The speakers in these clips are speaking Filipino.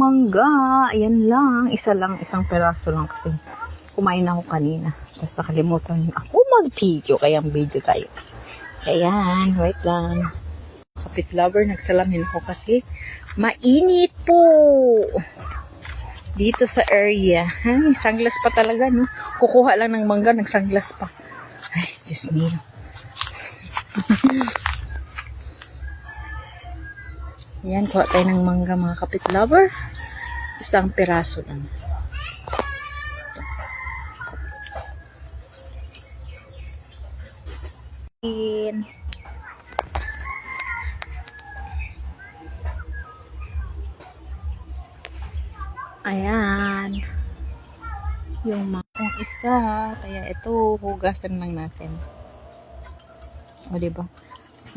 mangga. Ayan lang. Isang peraso lang kasi kumain ako kanina. Tapos nakalimutan ako mag-video. Kaya video tayo. Ayan, wait lang. Kapit lover, nagsalamin ako kasi mainit po dito sa area. Ay, sunglass pa talaga, no? Kukuha lang ng mangga, nagsunglass pa. Ay, Diyos mio. Ayan, kuha tayo ng mangga, mga kapit lover. Isang piraso lang. Ayan. Yung mangkong isa. Kaya ito, hugasan lang natin. O, diba?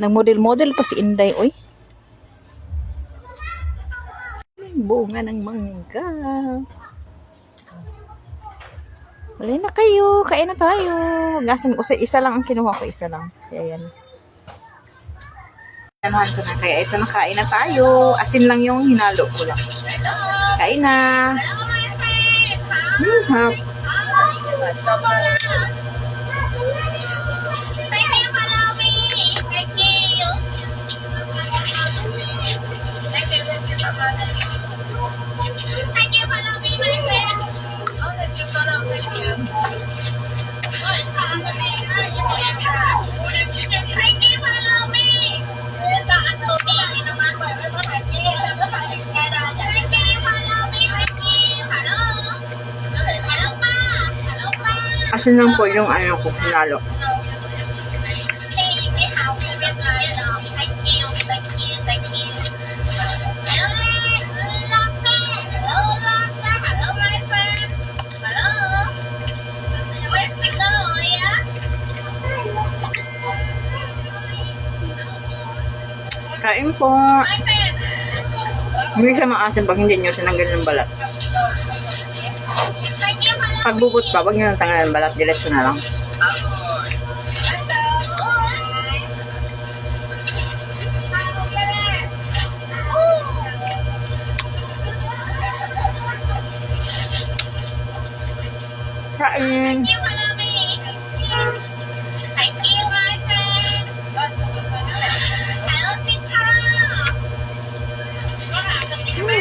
Nag-model-model pa si Inday, oy. Bunga ng mangga. Wala na kayo. Kain na tayo. Hugasan ko. Isa lang ang kinuha ko. Isa lang. Kaya yan. Anuhan ko na. Kaya ito na, kain na tayo. Asin lang yung hinalo ko lang. Kain na. Hap. Asin lang po yung ano ko, hinalo. Kain po. Hindi siya maasim pag hindi nyo tinanggal ng balat. Pag bubot pa, wag nyo nang tanggal ng balat, diretso na lang. Kain.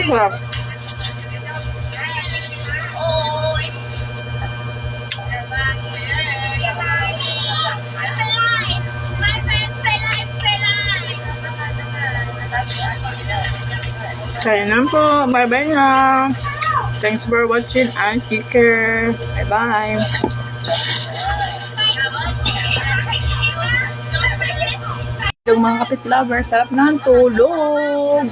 Sarap. Kaya na po. Bye-bye na. Thanks for watching and take care. Bye-bye. Yung mga kapit lover, sarap ng tulog.